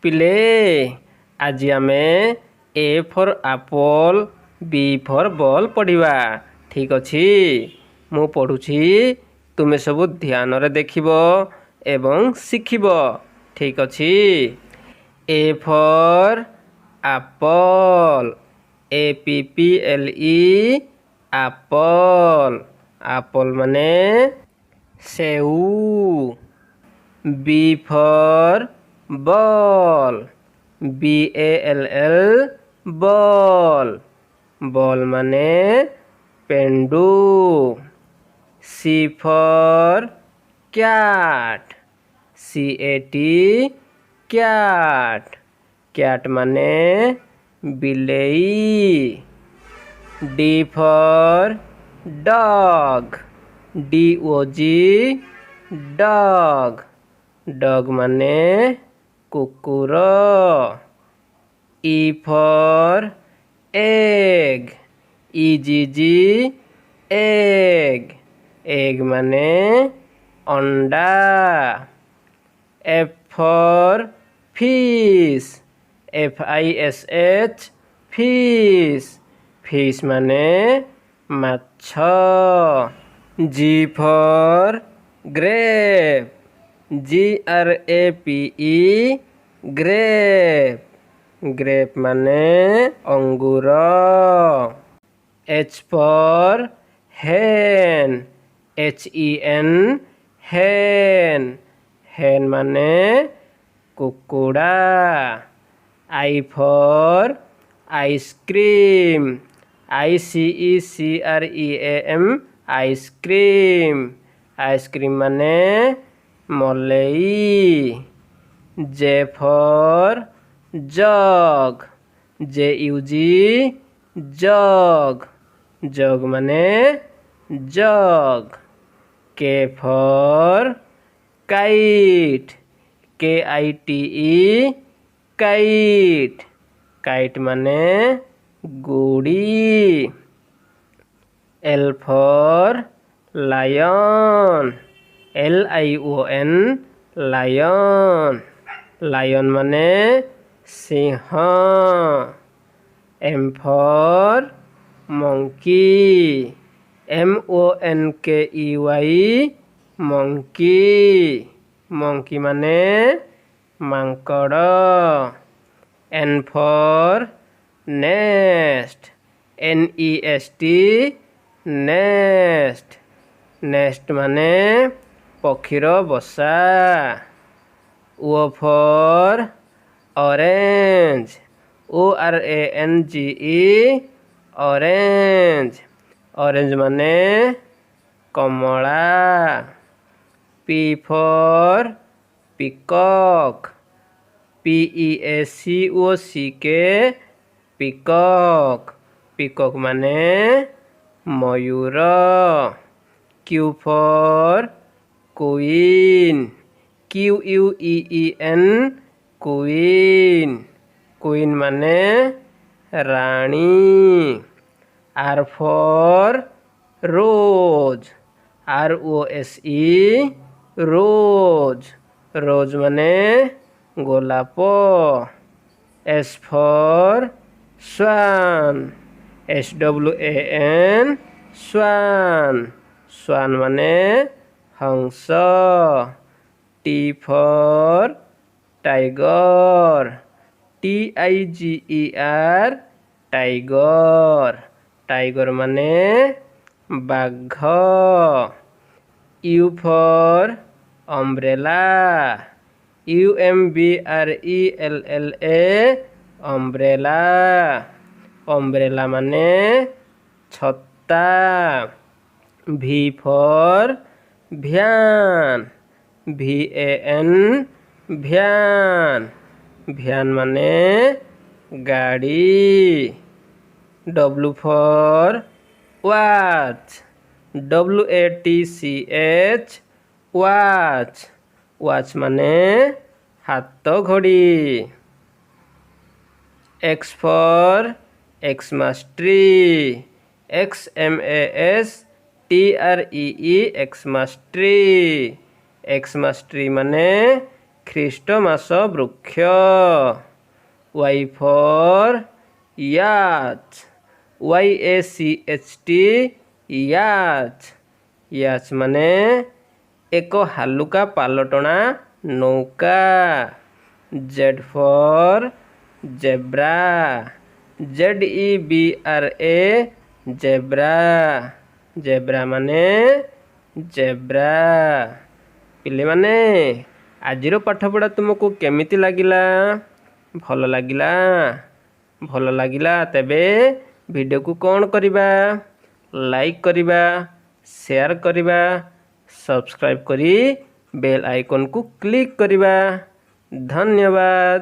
ପିଲେ ଆଜି ଆମେ ଏ for apple B for ball ପଢ଼ିବା। ଠିକ୍ ଅଛି, ମୁଁ ପଢ଼ୁଛି, ତୁମେ ସବୁ ଧ୍ୟାନରେ ଦେଖିବ ଏବଂ ଶିଖିବ। ଠିକ୍ ଅଛି। A for apple, APPLE apple. Apple ମାନେ ସେଉ। B for ball, BALL ball. Ball ମାନେ ପେଣ୍ଡୁ। C for cat, CAT cat. Cat ମାନେ ବିଲେଇ। D for dog, DOG dog. Dog ମାନେ କୁକୁର। E for egg, EGG egg. Egg ମାନେ ଅଣ୍ଡା। F for fish, FISH fish. Fish ମାନେ ମାଛ। G for grape, GRAPE grape. Grape ମାନେ ଅଙ୍ଗୁର। H for hen, HEN hen. Hen ମାନେ କୁକୁଡ଼ା। I for ice cream, ICECREAM ice cream. Ice cream ମାନେ ମଲେଇ। J for jug, JUG jug. Jug ମାନେ jug. K for kite, KITE kite. Kite ମାନେ ଗୁଡ଼ି। L for lion, LION lion. Lion ମାନେ ସିଂହ। M for monkey, MONKEY monkey. Monkey ମାନେ ମାଙ୍କଡ଼। N for nest, NEST nest. Nest ମାନେ ପକ୍ଷୀର ବସା। O for orange, ORANGE orange. Orange ମାନେ କମଳା। P for peacock, PEACOCK peacock. Peacock ମାନେ ମୟୂର। Q for queen, QUEEN queen. Queen ମାନେ ରାଣୀ। R for rose, ROSE rose. Rose ମାନେ ଗୋଲାପ। S for swan, SWAN swan. Swan ମାନେ ହଂସ। T for tiger, TIGER tiger. Tiger ମାନେ ବାଘ। U for umbrella, UMBRELLA umbrella. Umbrella ମାନେ ଛତା। V for van, VAN van. Van ମାନେ ଗାଡ଼ି। W for watch, WATCH watch. Watch ମାନେ ହାତ ଘଡ଼ି। X for Xmas tree, XMASTREE Xmas tree. Xmas tree ମାନେ ଖ୍ରୀଷ୍ଟମାସ ବୃକ୍ଷ। Y for yacht, YACHT yacht। yacht ମାନେ ଏକ ହାଲୁକା ପାଲଟଣା ନୌକା। Z for zebra, ZEBRA zebra। zebra ମାନେ ଜେବ୍ରା। ପିଲେମାନେ ଆଜିର ପାଠପଢ଼ା ତୁମକୁ କେମିତି ଲାଗିଲା? ଭଲ ଲାଗିଲା? ଭଲ ଲାଗିଲା ତେବେ ଭିଡ଼ିଓକୁ କ'ଣ କରିବା? ଲାଇକ୍ କରିବା, ସେୟାର କରିବା, ସବସ୍କ୍ରାଇବ୍ କରି ବେଲ୍ ଆଇକନ୍କୁ କ୍ଲିକ୍ କରିବା। ଧନ୍ୟବାଦ।